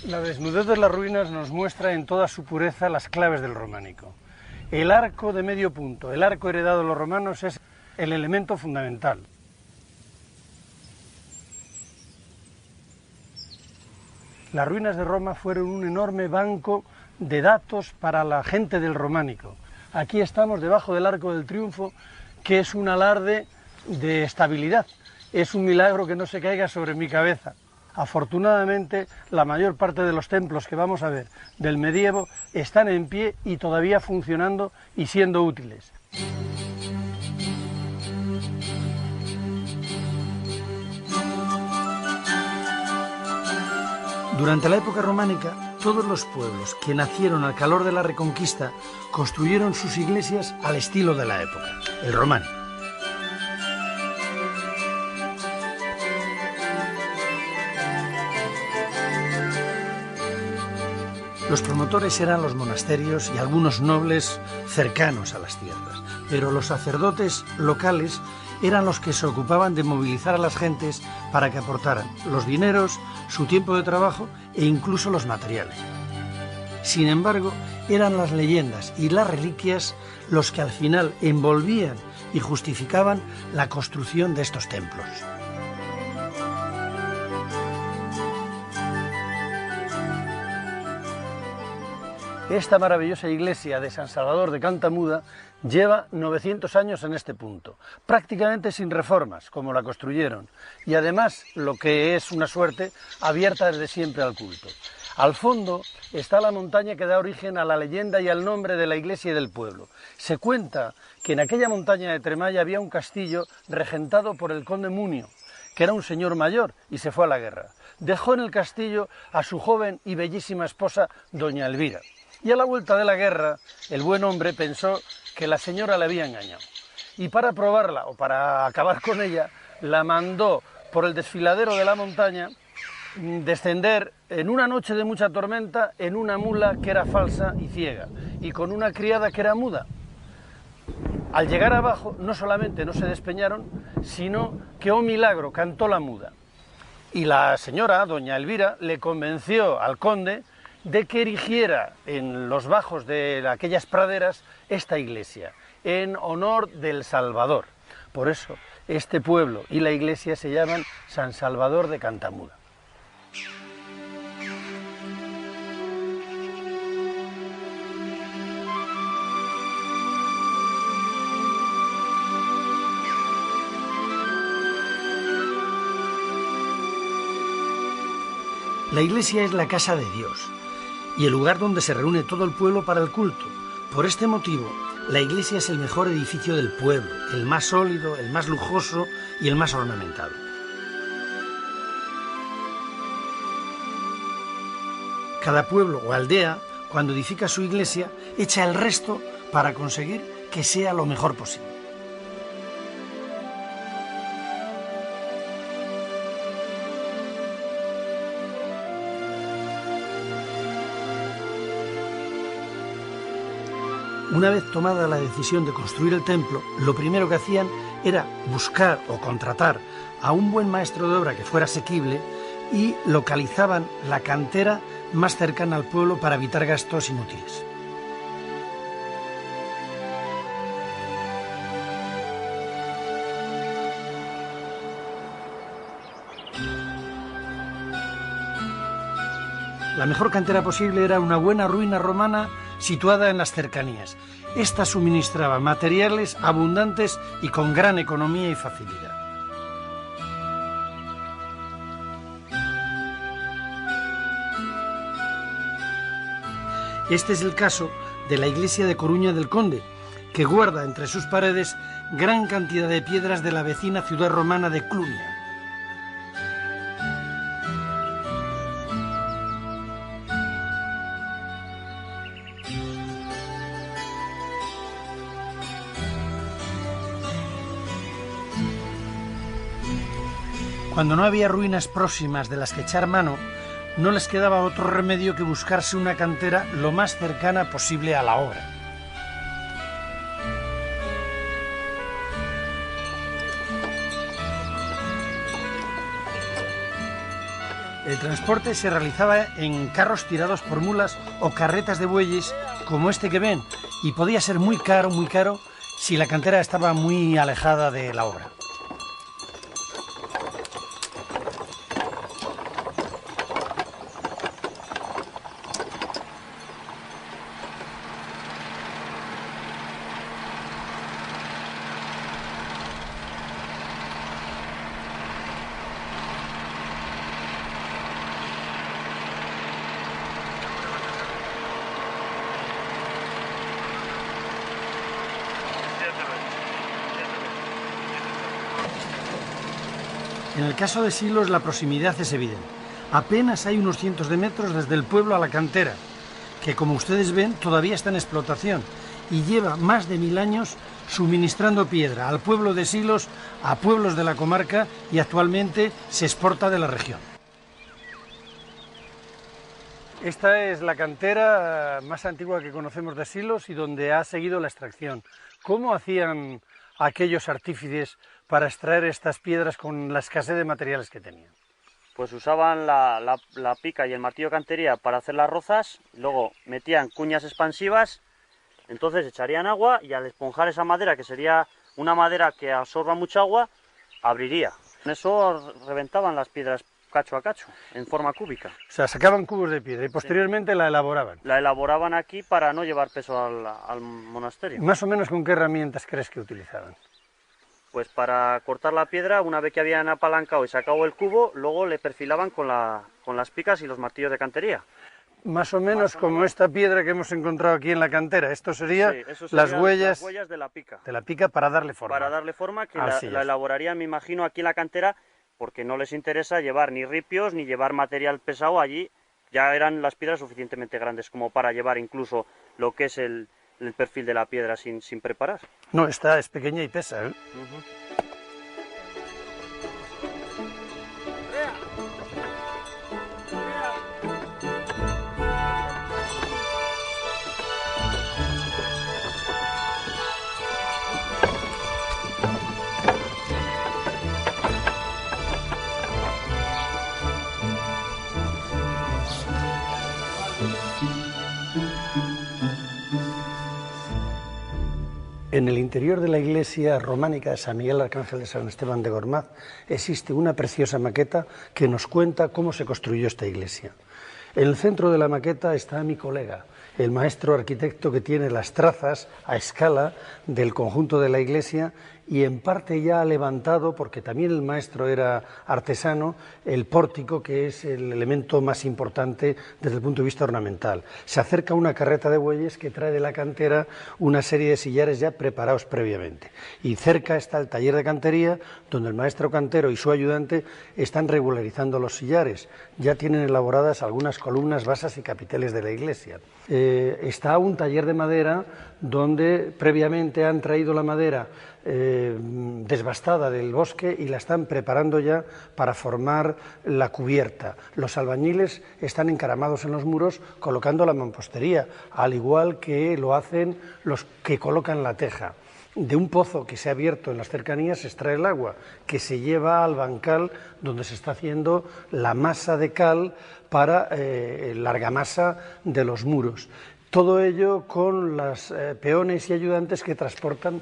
La desnudez de las ruinas nos muestra en toda su pureza las claves del románico. El arco de medio punto, el arco heredado de los romanos, es el elemento fundamental. Las ruinas de Roma fueron un enorme banco de datos para la gente del románico. Aquí estamos debajo del Arco del Triunfo, que es un alarde de estabilidad. Es un milagro que no se caiga sobre mi cabeza. Afortunadamente, la mayor parte de los templos que vamos a ver del medievo están en pie y todavía funcionando y siendo útiles. Durante la época románica, todos los pueblos que nacieron al calor de la Reconquista construyeron sus iglesias al estilo de la época, el románico. Los promotores eran los monasterios y algunos nobles cercanos a las tierras, pero los sacerdotes locales eran los que se ocupaban de movilizar a las gentes para que aportaran los dineros, su tiempo de trabajo e incluso los materiales. Sin embargo, eran las leyendas y las reliquias los que al final envolvían y justificaban la construcción de estos templos. Esta maravillosa iglesia de San Salvador de Cantamuda lleva 900 años en este punto, prácticamente sin reformas, como la construyeron, y además, lo que es una suerte, abierta desde siempre al culto. Al fondo está la montaña que da origen a la leyenda y al nombre de la iglesia y del pueblo. Se cuenta que en aquella montaña de Tremalla había un castillo regentado por el conde Munio, que era un señor mayor y se fue a la guerra. Dejó en el castillo a su joven y bellísima esposa, doña Elvira. Y a la vuelta de la guerra, el buen hombre pensó que la señora le había engañado. Y para probarla, o para acabar con ella, la mandó por el desfiladero de la montaña descender en una noche de mucha tormenta en una mula que era falsa y ciega, y con una criada que era muda. Al llegar abajo, no solamente no se despeñaron, sino que, oh milagro, cantó la muda. Y la señora, doña Elvira, le convenció al conde de que erigiera en los bajos de aquellas praderas esta iglesia, en honor del Salvador. Por eso, este pueblo y la iglesia se llaman San Salvador de Cantamuda. La iglesia es la casa de Dios y el lugar donde se reúne todo el pueblo para el culto. Por este motivo, la iglesia es el mejor edificio del pueblo, el más sólido, el más lujoso y el más ornamentado. Cada pueblo o aldea, cuando edifica su iglesia, echa el resto para conseguir que sea lo mejor posible. Una vez tomada la decisión de construir el templo, lo primero que hacían era buscar o contratar a un buen maestro de obra que fuera asequible y localizaban la cantera más cercana al pueblo para evitar gastos inútiles. La mejor cantera posible era una buena ruina romana situada en las cercanías. Esta suministraba materiales abundantes y con gran economía y facilidad. Este es el caso de la iglesia de Coruña del Conde, que guarda entre sus paredes gran cantidad de piedras de la vecina ciudad romana de Clunia. Cuando no había ruinas próximas de las que echar mano, no les quedaba otro remedio que buscarse una cantera lo más cercana posible a la obra. El transporte se realizaba en carros tirados por mulas o carretas de bueyes como este que ven, y podía ser muy caro si la cantera estaba muy alejada de la obra. En el caso de Silos la proximidad es evidente. Apenas hay unos cientos de metros desde el pueblo a la cantera, que como ustedes ven todavía está en explotación y lleva más de 1000 años suministrando piedra al pueblo de Silos, a pueblos de la comarca, y actualmente se exporta de la región. Esta es la cantera más antigua que conocemos de Silos y donde ha seguido la extracción. ¿Cómo hacían aquellos artífices para extraer estas piedras con la escasez de materiales que tenían? Pues usaban la pica y el martillo de cantería para hacer las rozas, luego metían cuñas expansivas, entonces echarían agua y al esponjar esa madera, que sería una madera que absorba mucha agua, abriría. En eso reventaban las piedras cacho a cacho, en forma cúbica. O sea, sacaban cubos de piedra y posteriormente sí, la elaboraban. La elaboraban aquí para no llevar peso al monasterio. ¿Más o menos con qué herramientas crees que utilizaban? Pues para cortar la piedra, una vez que habían apalancado y sacado el cubo, luego le perfilaban con las picas y los martillos de cantería. Más o menos como esta piedra que hemos encontrado aquí en la cantera. Esto sería, sí, las huellas de la pica. De la pica para darle forma. Para darle forma, que la elaborarían, me imagino, aquí en la cantera, porque no les interesa llevar ni ripios ni llevar material pesado allí. Ya eran las piedras suficientemente grandes como para llevar incluso lo que es el perfil de la piedra sin preparar. No, esta es pequeña y pesa, ¿eh? En el interior de la iglesia románica de San Miguel Arcángel de San Esteban de Gormaz existe una preciosa maqueta que nos cuenta cómo se construyó esta iglesia. En el centro de la maqueta está mi colega, el maestro arquitecto que tiene las trazas a escala del conjunto de la iglesia y en parte ya ha levantado, porque también el maestro era artesano, el pórtico, que es el elemento más importante desde el punto de vista ornamental. Se acerca una carreta de bueyes que trae de la cantera una serie de sillares ya preparados previamente. Y cerca está el taller de cantería, donde el maestro cantero y su ayudante están regularizando los sillares. Ya tienen elaboradas algunas columnas, basas y capiteles de la iglesia. Está un taller de madera donde previamente han traído la madera desbastada del bosque y la están preparando ya para formar la cubierta. Los albañiles están encaramados en los muros colocando la mampostería, al igual que lo hacen los que colocan la teja. De un pozo que se ha abierto en las cercanías se extrae el agua, que se lleva al bancal donde se está haciendo la masa de cal para la argamasa de los muros. Todo ello con las peones y ayudantes que transportan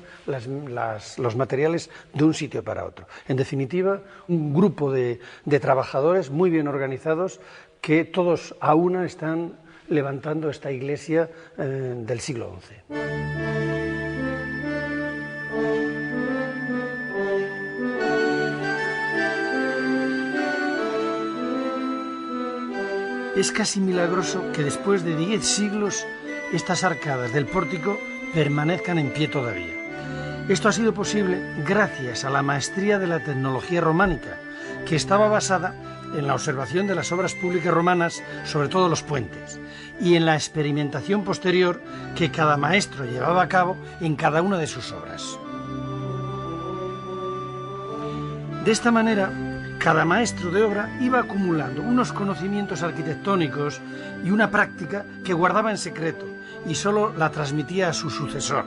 los materiales de un sitio para otro. En definitiva, un grupo de trabajadores muy bien organizados que todos a una están levantando esta iglesia del siglo XI. Es casi milagroso que después de 10 siglos estas arcadas del pórtico permanezcan en pie todavía. Esto ha sido posible gracias a la maestría de la tecnología románica, que estaba basada en la observación de las obras públicas romanas, sobre todo los puentes, y en la experimentación posterior que cada maestro llevaba a cabo en cada una de sus obras. De esta manera, cada maestro de obra iba acumulando unos conocimientos arquitectónicos y una práctica que guardaba en secreto y solo la transmitía a su sucesor.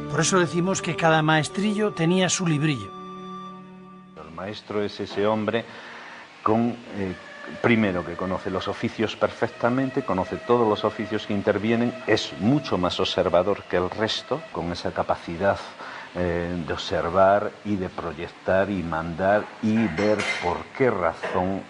Por eso decimos que cada maestrillo tenía su librillo. El maestro es ese hombre con primero, que conoce los oficios perfectamente, conoce todos los oficios que intervienen, es mucho más observador que el resto, con esa capacidad de observar y de proyectar y mandar y ver por qué razón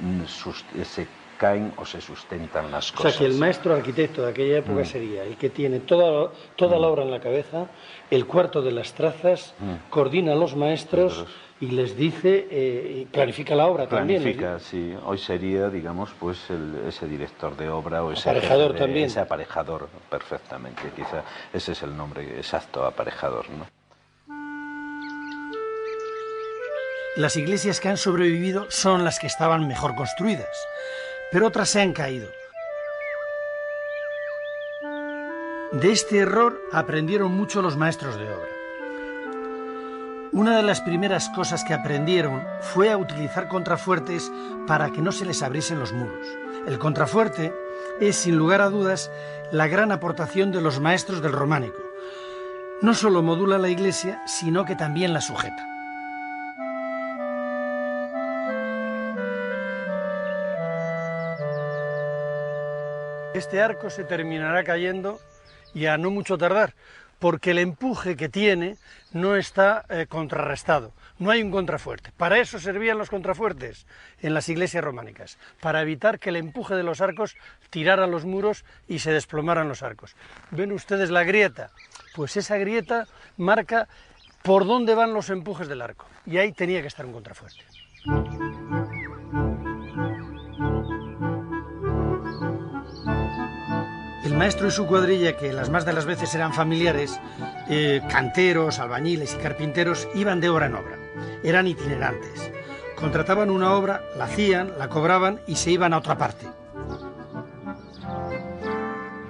se caen o se sustentan las cosas. O sea, que el maestro arquitecto de aquella época sería el que tiene toda la obra en la cabeza, el cuarto de las trazas, coordina a los maestros y les dice, planifica la obra también. Planifica, sí. Hoy sería, digamos, pues ese director de obra o ese aparejador también. Ese aparejador, perfectamente. Quizá ese es el nombre exacto, aparejador, ¿no? Las iglesias que han sobrevivido son las que estaban mejor construidas, pero otras se han caído. De este error aprendieron mucho los maestros de obra. Una de las primeras cosas que aprendieron fue a utilizar contrafuertes para que no se les abriesen los muros. El contrafuerte es, sin lugar a dudas, la gran aportación de los maestros del románico. No solo modula la iglesia, sino que también la sujeta. Este arco se terminará cayendo y a no mucho tardar, porque el empuje que tiene no está contrarrestado, no hay un contrafuerte. Para eso servían los contrafuertes en las iglesias románicas, para evitar que el empuje de los arcos tirara los muros y se desplomaran los arcos. ¿Ven ustedes la grieta? Pues esa grieta marca por dónde van los empujes del arco, y ahí tenía que estar un contrafuerte. El maestro y su cuadrilla, que las más de las veces eran familiares, canteros, albañiles y carpinteros, iban de obra en obra. Eran itinerantes. Contrataban una obra, la hacían, la cobraban y se iban a otra parte.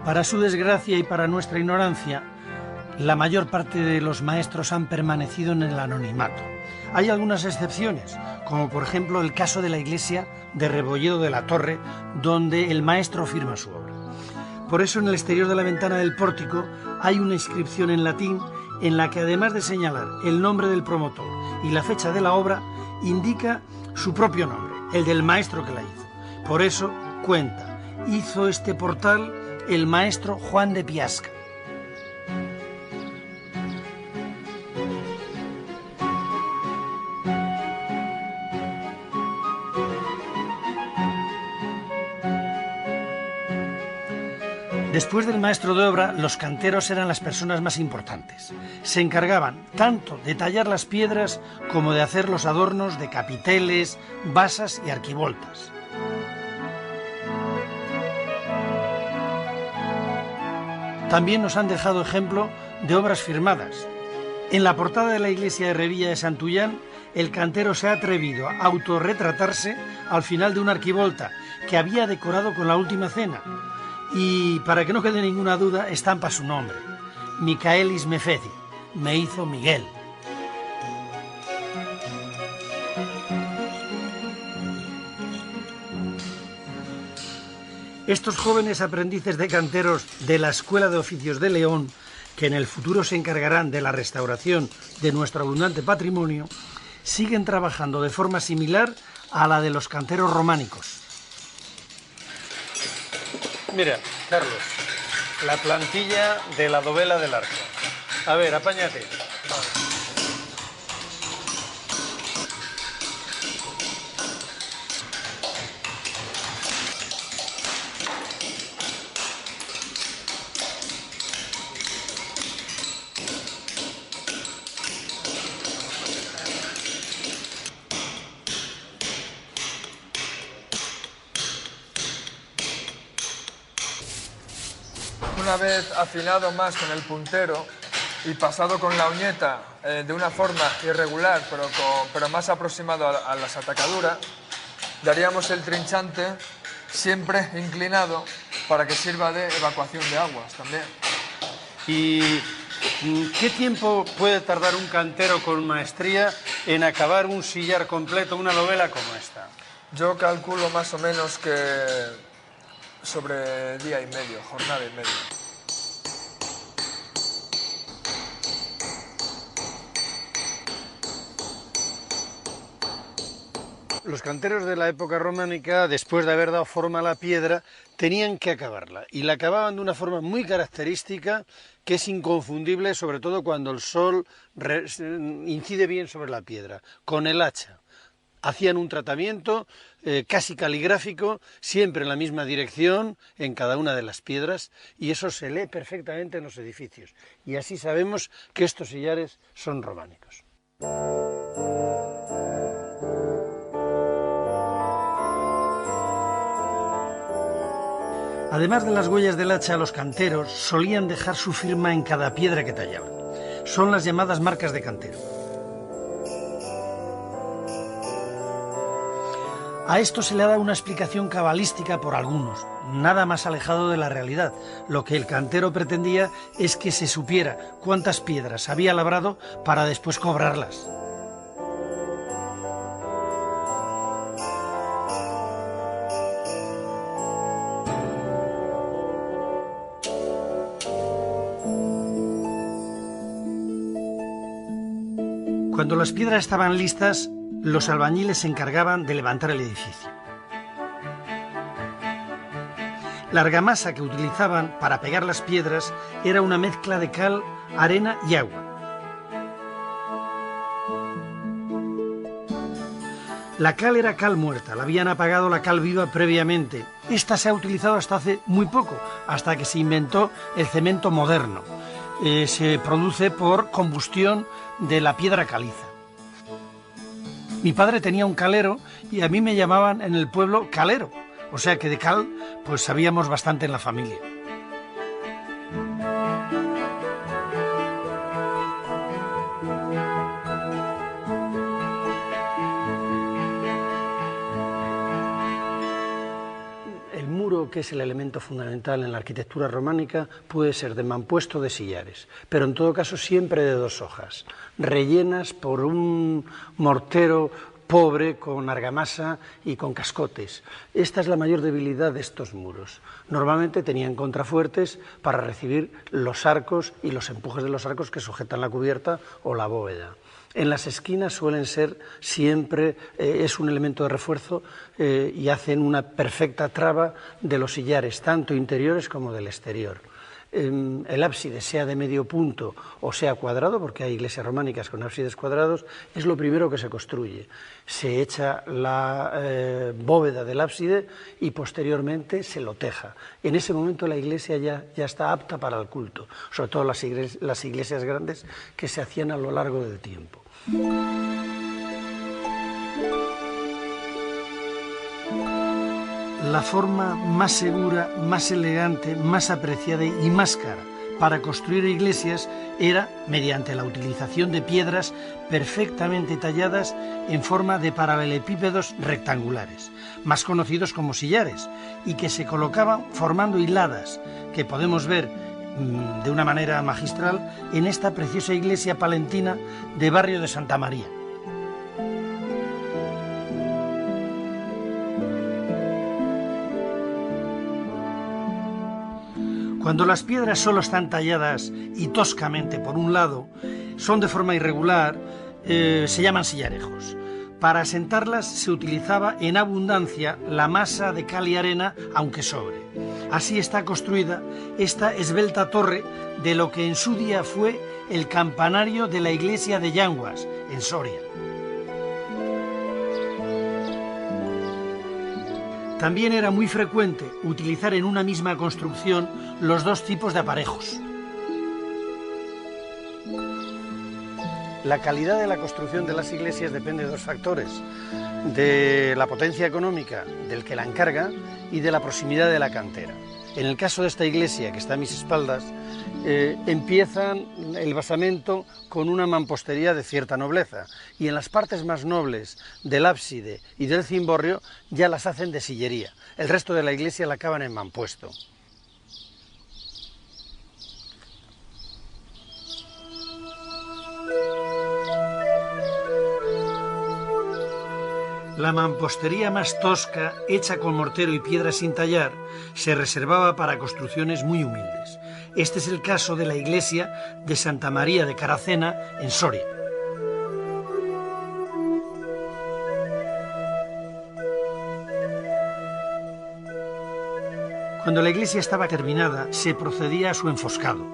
Para su desgracia y para nuestra ignorancia, la mayor parte de los maestros han permanecido en el anonimato. Hay algunas excepciones, como por ejemplo el caso de la iglesia de Rebolledo de la Torre, donde el maestro firma su obra. Por eso en el exterior de la ventana del pórtico hay una inscripción en latín en la que, además de señalar el nombre del promotor y la fecha de la obra, indica su propio nombre, el del maestro que la hizo. Por eso cuenta, hizo este portal el maestro Juan de Piasca. Después del maestro de obra, los canteros eran las personas más importantes. Se encargaban tanto de tallar las piedras como de hacer los adornos de capiteles, basas y arquivoltas. También nos han dejado ejemplo de obras firmadas. En la portada de la iglesia de Revilla de Santullán, el cantero se ha atrevido a autorretratarse al final de una arquivolta que había decorado con la Última Cena. Y para que no quede ninguna duda, estampa su nombre. Michaelis me feci, me hizo Miguel. Estos jóvenes aprendices de canteros de la Escuela de Oficios de León, que en el futuro se encargarán de la restauración de nuestro abundante patrimonio, siguen trabajando de forma similar a la de los canteros románicos. Mira, Carlos, la plantilla de la dovela del arco. A ver, apáñate. Una vez afilado más con el puntero y pasado con la uñeta de una forma irregular, pero más aproximado a las atacaduras, daríamos el trinchante siempre inclinado para que sirva de evacuación de aguas también. ¿Y qué tiempo puede tardar un cantero con maestría en acabar un sillar completo, una dovela como esta? Yo calculo más o menos que sobre día y medio, jornada y media. Los canteros de la época románica, después de haber dado forma a la piedra, tenían que acabarla, y la acababan de una forma muy característica, que es inconfundible, sobre todo cuando el sol incide bien sobre la piedra, con el hacha. Hacían un tratamiento casi caligráfico, siempre en la misma dirección, en cada una de las piedras, y eso se lee perfectamente en los edificios. Y así sabemos que estos sillares son románicos. Además de las huellas del hacha, los canteros solían dejar su firma en cada piedra que tallaban. Son las llamadas marcas de cantero. A esto se le ha dado una explicación cabalística por algunos, nada más alejado de la realidad. Lo que el cantero pretendía es que se supiera cuántas piedras había labrado para después cobrarlas. Cuando las piedras estaban listas, los albañiles se encargaban de levantar el edificio. La argamasa que utilizaban para pegar las piedras era una mezcla de cal, arena y agua. La cal era cal muerta, la habían apagado la cal viva previamente. Esta se ha utilizado hasta hace muy poco, hasta que se inventó el cemento moderno. Se produce por combustión de la piedra caliza. Mi padre tenía un calero y a mí me llamaban en el pueblo calero, o sea que de cal pues sabíamos bastante en la familia. Que es el elemento fundamental en la arquitectura románica, puede ser de mampuesto o de sillares, pero en todo caso siempre de dos hojas, rellenas por un mortero pobre con argamasa y con cascotes. Esta es la mayor debilidad de estos muros. Normalmente tenían contrafuertes para recibir los arcos y los empujes de los arcos que sujetan la cubierta o la bóveda. En las esquinas suelen ser siempre, es un elemento de refuerzo y hacen una perfecta traba de los sillares, tanto interiores como del exterior. El ábside, sea de medio punto o sea cuadrado, porque hay iglesias románicas con ábsides cuadrados, es lo primero que se construye. Se echa la bóveda del ábside y posteriormente se lo teja. En ese momento la iglesia ya está apta para el culto, sobre todo las iglesias grandes que se hacían a lo largo del tiempo. La forma más segura, más elegante, más apreciada y más cara para construir iglesias era mediante la utilización de piedras perfectamente talladas en forma de paralelepípedos rectangulares, más conocidos como sillares, y que se colocaban formando hiladas, que podemos ver de una manera magistral en esta preciosa iglesia palentina de Barrio de Santa María. Cuando las piedras solo están talladas y toscamente por un lado, son de forma irregular, se llaman sillarejos. Para asentarlas se utilizaba en abundancia la masa de cal y arena, aunque sobre. Así está construida esta esbelta torre de lo que en su día fue el campanario de la iglesia de Llanguas, en Soria. También era muy frecuente utilizar en una misma construcción los dos tipos de aparejos. La calidad de la construcción de las iglesias depende de dos factores: de la potencia económica del que la encarga y de la proximidad de la cantera. En el caso de esta iglesia que está a mis espaldas, empiezan el basamento con una mampostería de cierta nobleza, y en las partes más nobles del ábside y del cimborrio ya las hacen de sillería. El resto de la iglesia la acaban en mampuesto. La mampostería más tosca, hecha con mortero y piedra sin tallar, se reservaba para construcciones muy humildes. Este es el caso de la iglesia de Santa María de Caracena, en Soria. Cuando la iglesia estaba terminada, se procedía a su enfoscado.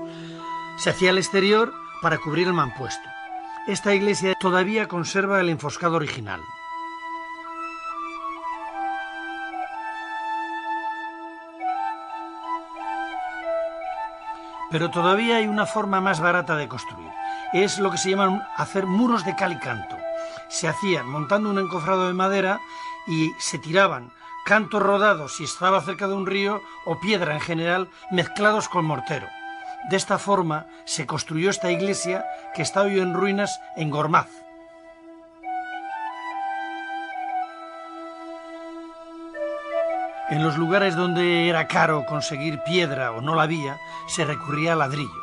Se hacía el exterior para cubrir el mampuesto. Esta iglesia todavía conserva el enfoscado original. Pero todavía hay una forma más barata de construir. Es lo que se llama hacer muros de cal y canto. Se hacían montando un encofrado de madera y se tiraban cantos rodados si estaba cerca de un río o piedra en general mezclados con mortero. De esta forma se construyó esta iglesia que está hoy en ruinas en Gormaz. En los lugares donde era caro conseguir piedra o no la había, se recurría al ladrillo.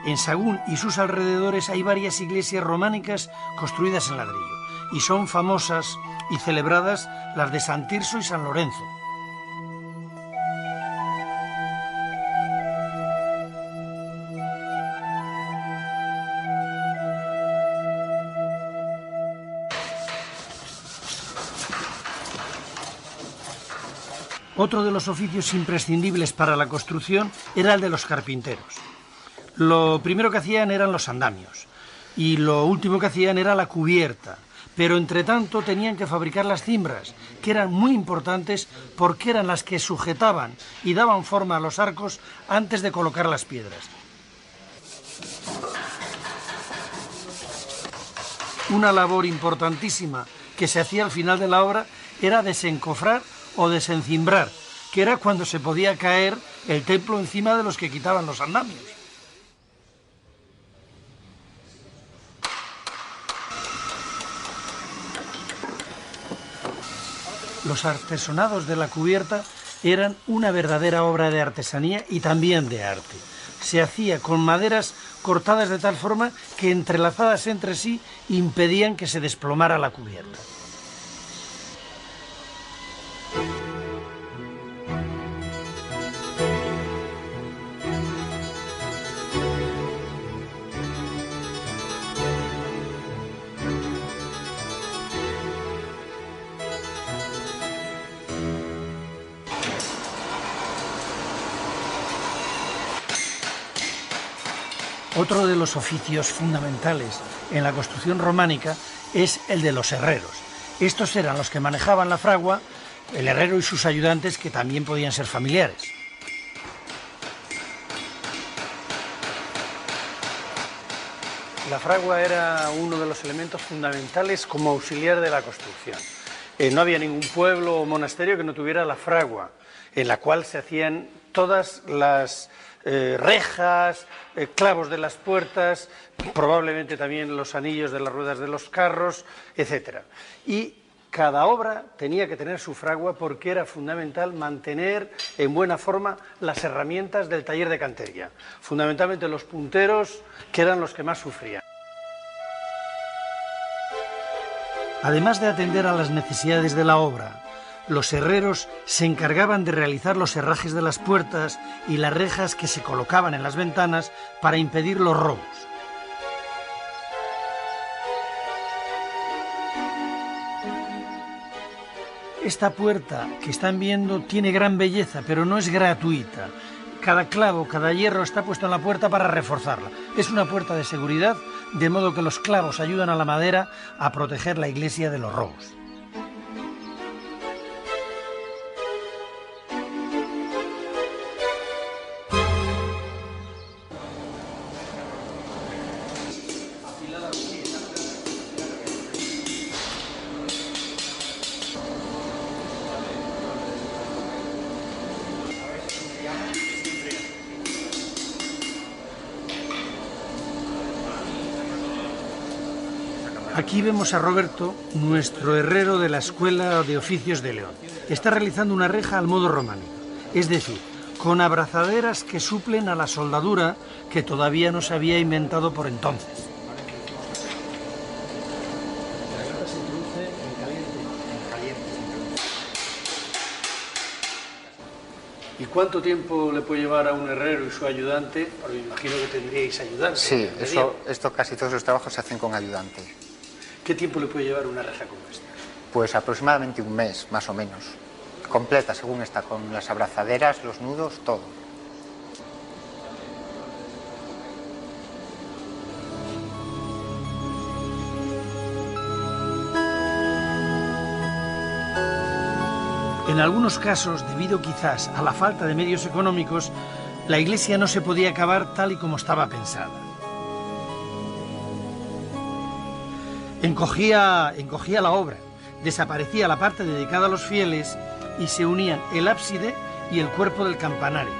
En Sagún y sus alrededores hay varias iglesias románicas construidas en ladrillo, y son famosas y celebradas las de San Tirso y San Lorenzo. Otro de los oficios imprescindibles para la construcción era el de los carpinteros. Lo primero que hacían eran los andamios y lo último que hacían era la cubierta, pero entre tanto tenían que fabricar las cimbras, que eran muy importantes porque eran las que sujetaban y daban forma a los arcos antes de colocar las piedras. Una labor importantísima que se hacía al final de la obra era desencofrar o desencimbrar, que era cuando se podía caer el templo encima de los que quitaban los andamios. Los artesonados de la cubierta eran una verdadera obra de artesanía y también de arte. Se hacía con maderas cortadas de tal forma que entrelazadas entre sí impedían que se desplomara la cubierta. Otro de los oficios fundamentales en la construcción románica es el de los herreros. Estos eran los que manejaban la fragua, el herrero y sus ayudantes, que también podían ser familiares. La fragua era uno de los elementos fundamentales como auxiliar de la construcción. No había ningún pueblo o monasterio que no tuviera la fragua, en la cual se hacían todas las rejas, clavos de las puertas, probablemente también los anillos de las ruedas de los carros, etc. Y cada obra tenía que tener su fragua porque era fundamental mantener en buena forma las herramientas del taller de cantería, fundamentalmente los punteros, que eran los que más sufrían. Además de atender a las necesidades de la obra, los herreros se encargaban de realizar los herrajes de las puertas y las rejas que se colocaban en las ventanas para impedir los robos. Esta puerta que están viendo tiene gran belleza, pero no es gratuita. Cada clavo, cada hierro está puesto en la puerta para reforzarla. Es una puerta de seguridad, de modo que los clavos ayudan a la madera a proteger la iglesia de los robos. Aquí vemos a Roberto, nuestro herrero de la Escuela de Oficios de León. Está realizando una reja al modo románico, es decir, con abrazaderas que suplen a la soldadura que todavía no se había inventado por entonces. ¿Y cuánto tiempo le puede llevar a un herrero y su ayudante? Porque me imagino que tendríais ayudantes. Sí, casi todos los trabajos se hacen con ayudante. ¿Qué tiempo le puede llevar una reja como esta? Pues aproximadamente un mes, más o menos. completa según está, con las abrazaderas, los nudos, todo. En algunos casos, debido quizás a la falta de medios económicos, la iglesia no se podía acabar tal y como estaba pensada. Encogía la obra, desaparecía la parte dedicada a los fieles y se unían el ábside y el cuerpo del campanario.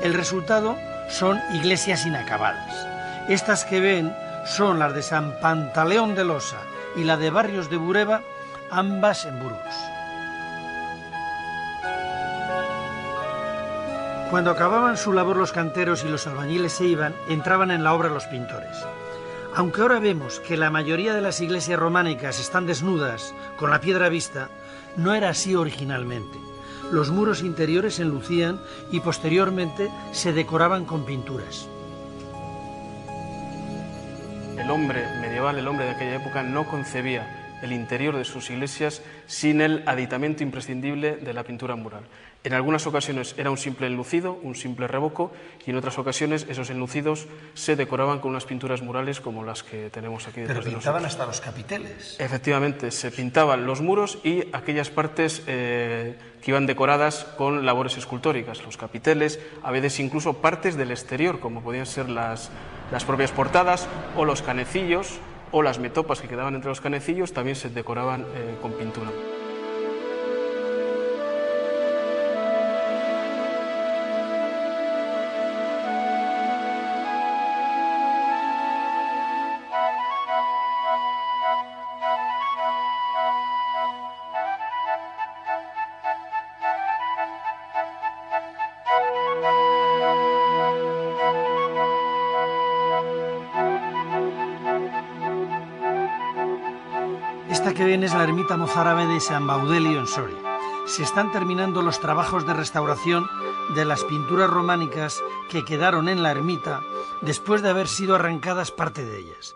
El resultado son iglesias inacabadas. Estas que ven son las de San Pantaleón de Losa y la de Barrios de Bureba, ambas en Burgos. Cuando acababan su labor los canteros y los albañiles se iban, entraban en la obra los pintores. Aunque ahora vemos que la mayoría de las iglesias románicas están desnudas, con la piedra vista, no era así originalmente. Los muros interiores se enlucían y posteriormente se decoraban con pinturas. El hombre medieval, el hombre de aquella época, no concebía el interior de sus iglesias sin el aditamento imprescindible de la pintura mural. En algunas ocasiones era un simple enlucido, un simple revoco, y en otras ocasiones esos enlucidos se decoraban con unas pinturas murales como las que tenemos aquí detrás de nosotros. Pero pintaban hasta los capiteles. Efectivamente, se pintaban los muros y aquellas partes que iban decoradas con labores escultóricas, los capiteles, a veces incluso partes del exterior, como podían ser las propias portadas o los canecillos, o las metopas que quedaban entre los canecillos también se decoraban con pintura. Esta que ven es la ermita mozárabe de San Baudelio en Soria. Se están terminando los trabajos de restauración de las pinturas románicas que quedaron en la ermita después de haber sido arrancadas parte de ellas.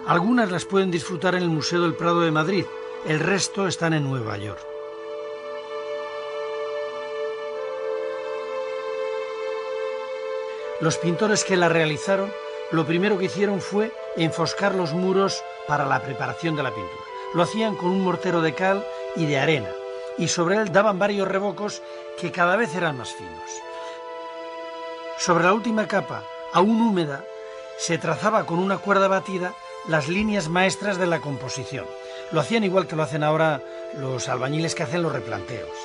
Algunas las pueden disfrutar en el Museo del Prado de Madrid, el resto están en Nueva York. Los pintores que la realizaron, lo primero que hicieron fue enfoscar los muros para la preparación de la pintura. Lo hacían con un mortero de cal y de arena, y sobre él daban varios revocos que cada vez eran más finos. Sobre la última capa, aún húmeda, se trazaba con una cuerda batida las líneas maestras de la composición. Lo hacían igual que lo hacen ahora los albañiles que hacen los replanteos.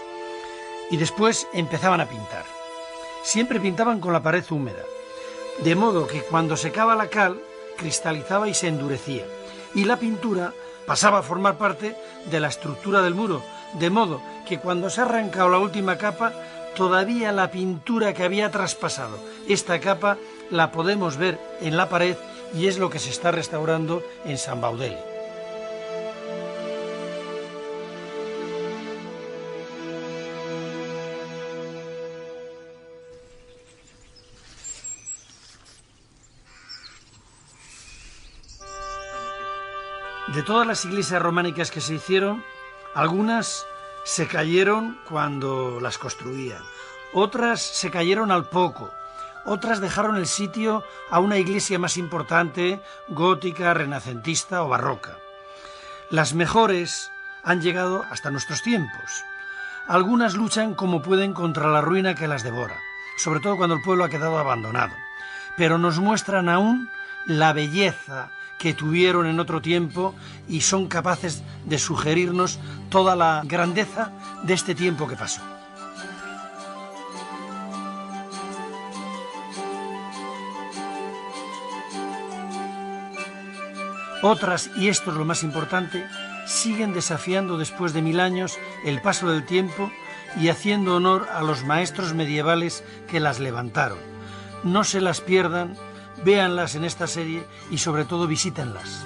Y después empezaban a pintar. Siempre pintaban con la pared húmeda, de modo que cuando secaba la cal, cristalizaba y se endurecía, y la pintura pasaba a formar parte de la estructura del muro, de modo que cuando se ha arrancado la última capa, todavía la pintura que había traspasado esta capa la podemos ver en la pared, y es lo que se está restaurando en San Baudelio. De todas las iglesias románicas que se hicieron, algunas se cayeron cuando las construían, otras se cayeron al poco, otras dejaron el sitio a una iglesia más importante, gótica, renacentista o barroca. Las mejores han llegado hasta nuestros tiempos. Algunas luchan como pueden contra la ruina que las devora, sobre todo cuando el pueblo ha quedado abandonado, pero nos muestran aún la belleza que tuvieron en otro tiempo y son capaces de sugerirnos toda la grandeza de este tiempo que pasó. Otras, y esto es lo más importante, siguen desafiando después de 1000 años el paso del tiempo y haciendo honor a los maestros medievales que las levantaron. No se las pierdan, véanlas en esta serie y sobre todo visítenlas.